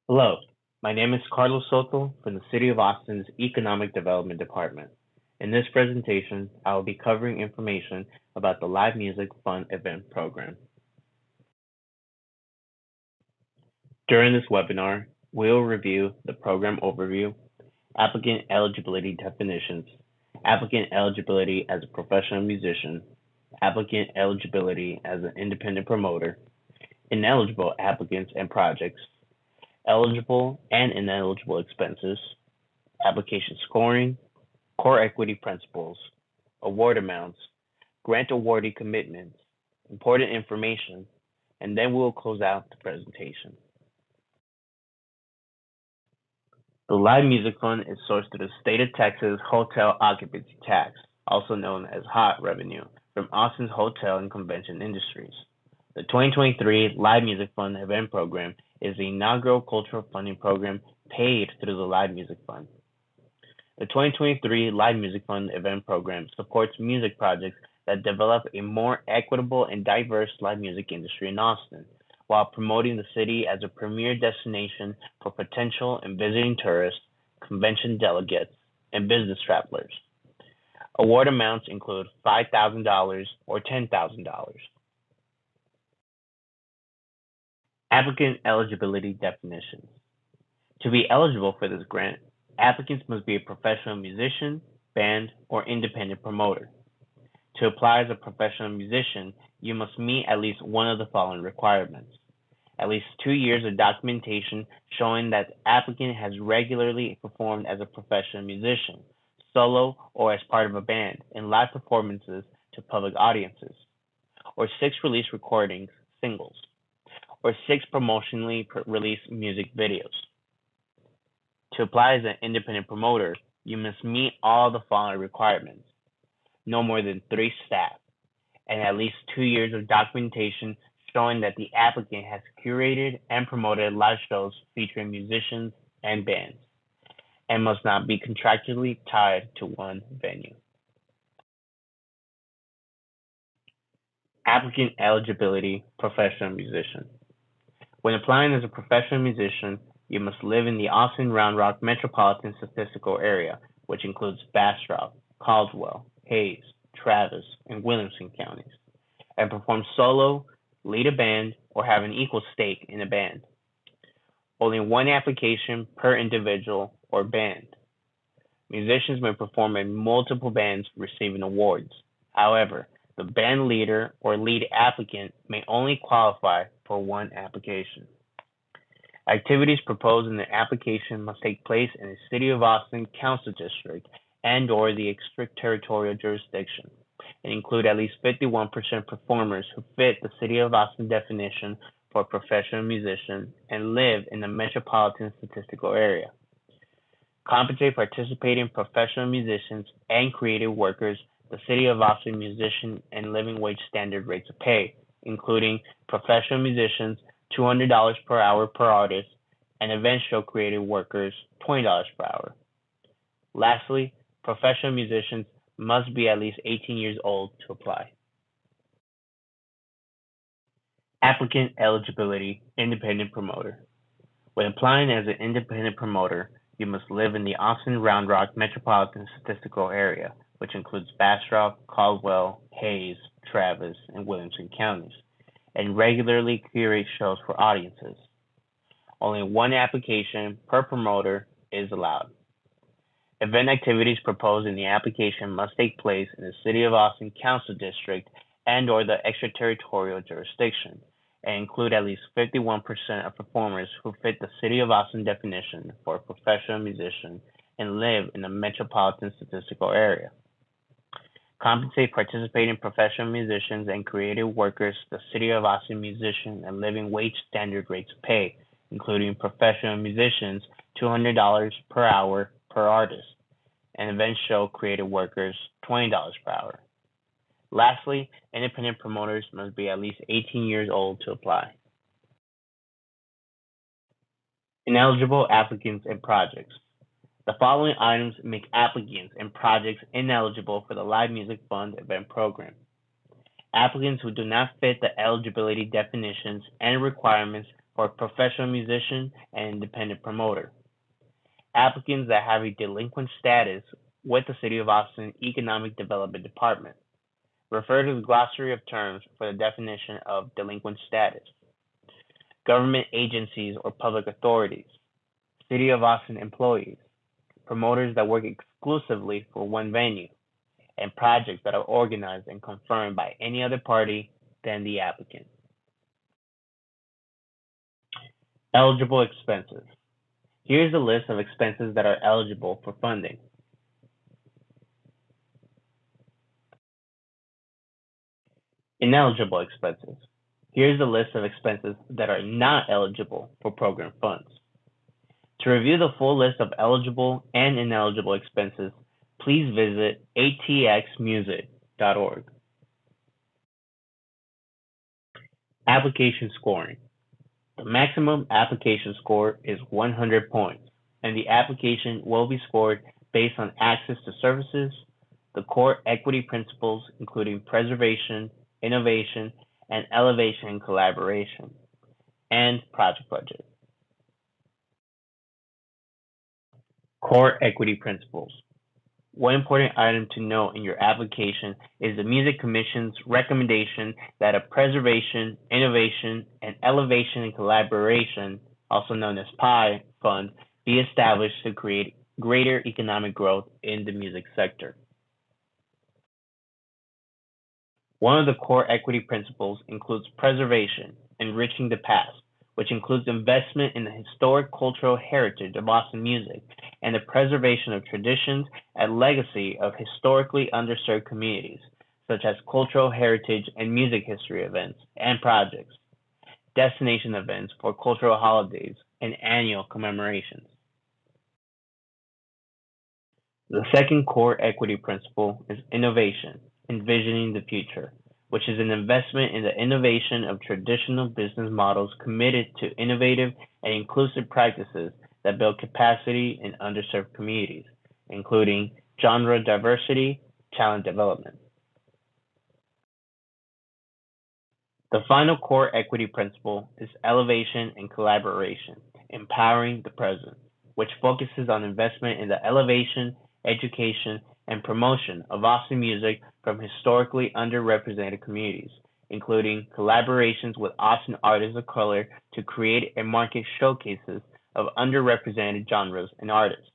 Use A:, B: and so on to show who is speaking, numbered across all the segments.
A: Hello, my name is Carlos Soto from the City of Austin's Economic Development Department. In this presentation, I will be covering information about the Live Music Fund Event Program. During this webinar, we'll review the program overview, applicant eligibility definitions, applicant eligibility as a professional musician, applicant eligibility as an independent promoter, ineligible applicants and projects, eligible and ineligible expenses, application scoring, core equity principles, award amounts, grant awardee commitments, important information, and then we will close out the presentation. The Live Music Fund is sourced through the State of Texas Hotel Occupancy Tax, also known as HOT revenue, from Austin's hotel and convention industries. The 2023 Live Music Fund Event Program is the inaugural cultural funding program paid through the Live Music Fund. The 2023 Live Music Fund Event Program supports music projects that develop a more equitable and diverse live music industry in Austin, while promoting the city as a premier destination for potential and visiting tourists, convention delegates, and business travelers. Award amounts include $5,000 or $10,000. Applicant eligibility definitions. To be eligible for this grant, applicants must be a professional musician, band, or independent promoter. To apply as a professional musician, you must meet at least one of the following requirements. At least 2 years of documentation showing that the applicant has regularly performed as a professional musician, solo or as part of a band, in live performances to public audiences, or 6 released recordings, singles, or 6 promotionally released music videos. To apply as an independent promoter, you must meet all the following requirements: no more than 3 staff, and at least 2 years of documentation showing that the applicant has curated and promoted live shows featuring musicians and bands, and must not be contractually tied to one venue. Applicant eligibility, professional musician. When applying as a professional musician, you must live in the Austin Round Rock metropolitan statistical area, which includes Bastrop, Caldwell, Hayes, Travis, and Williamson counties, and perform solo, lead a band, or have an equal stake in a band. Only one application per individual or band. Musicians may perform in multiple bands receiving awards. However, the band leader or lead applicant may only qualify for one application. Activities proposed in the application must take place in the City of Austin Council District and/or the extraterritorial jurisdiction, and include at least 51% performers who fit the City of Austin definition for a professional musician and live in the metropolitan statistical area. Compensate participating professional musicians and creative workers the City of Austin musician and living wage standard rates of pay, including professional musicians $200 per hour per artist, and event show creative workers $20 per hour. Lastly, professional musicians must be at least 18 years old to apply. Applicant eligibility, independent promoter. When applying as an independent promoter, you must live in the Austin Round Rock metropolitan statistical area, which includes Bastrop, Caldwell, Hayes, Travis, and Williamson counties, and regularly curate shows for audiences. Only one application per promoter is allowed. Event activities proposed in the application must take place in the City of Austin Council District and/or the extraterritorial jurisdiction, and include at least 51% of performers who fit the City of Austin definition for a professional musician and live in the metropolitan statistical area. Compensate participating professional musicians and creative workers the City of Austin musician and living wage standard rates of pay, including professional musicians $200 per hour per artist, and event show creative workers $20 per hour. Lastly, independent promoters must be at least 18 years old to apply. Ineligible applicants and projects. The following items make applicants and projects ineligible for the Live Music Fund Event Program. Applicants who do not fit the eligibility definitions and requirements for professional musician and independent promoter. Applicants that have a delinquent status with the City of Austin Economic Development Department. Refer to the glossary of terms for the definition of delinquent status. Government agencies or public authorities. City of Austin employees. Promoters that work exclusively for one venue, and projects that are organized and confirmed by any other party than the applicant. Eligible expenses. Here's a list of expenses that are eligible for funding. Ineligible expenses. Here's a list of expenses that are not eligible for program funds. To review the full list of eligible and ineligible expenses, please visit atxmusic.org. Application scoring. The maximum application score is 100 points, and the application will be scored based on access to services, the core equity principles, including preservation, innovation, and elevation and collaboration, and project budget. Core equity principles. One important item to note in your application is the Music Commission's recommendation that a preservation, innovation, and elevation and collaboration, also known as PI fund, be established to create greater economic growth in the music sector. One of the core equity principles includes preservation, enriching the past, which includes investment in the historic cultural heritage of Austin music and the preservation of traditions and legacy of historically underserved communities, such as cultural heritage and music history events and projects, destination events for cultural holidays, and annual commemorations. The second core equity principle is innovation, envisioning the future, which is an investment in the innovation of traditional business models committed to innovative and inclusive practices that build capacity in underserved communities, including genre diversity, talent development. The final core equity principle is elevation and collaboration, empowering the present, which focuses on investment in the elevation, education, and promotion of Austin music from historically underrepresented communities, including collaborations with Austin artists of color to create and market showcases of underrepresented genres and artists,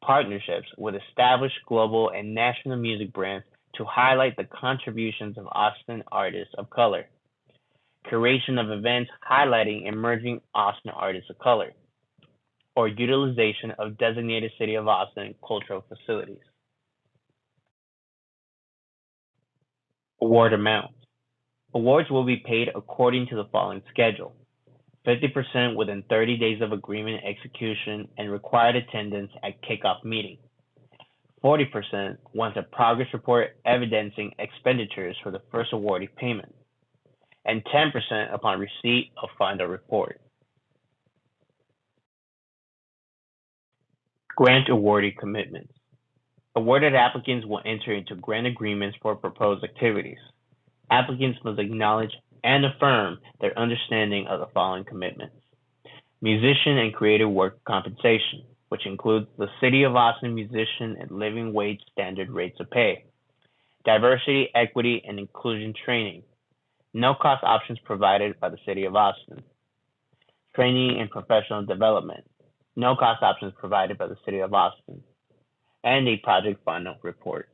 A: partnerships with established global and national music brands to highlight the contributions of Austin artists of color, curation of events highlighting emerging Austin artists of color, or utilization of designated City of Austin cultural facilities. Award amounts. Awards will be paid according to the following schedule: 50% within 30 days of agreement execution and required attendance at kickoff meeting, 40% once a progress report evidencing expenditures for the first awardee payment, and 10% upon receipt of final report. Grant awardee commitments. Awarded applicants will enter into grant agreements for proposed activities. Applicants must acknowledge and affirm their understanding of the following commitments: musician and creative work compensation, which includes the City of Austin musician and living wage standard rates of pay, diversity, equity, and inclusion training, no cost options provided by the City of Austin, training and professional development, no cost options provided by the City of Austin, and a project final report.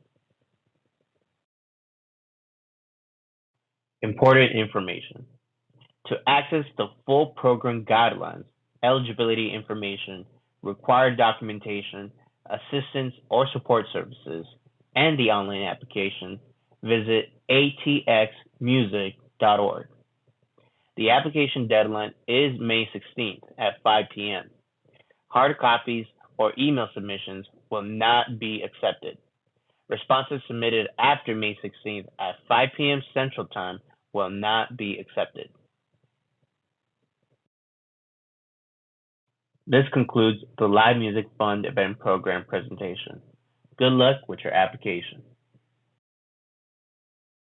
A: Important information. To access the full program guidelines, eligibility information, required documentation, assistance or support services, and the online application, visit atxmusic.org. The application deadline is May 16th at 5 p.m. Hard copies or email submissions will not be accepted. Responses submitted after May 16th at 5 p.m. Central Time will not be accepted. This concludes the Live Music Fund Event Program presentation. Good luck with your application.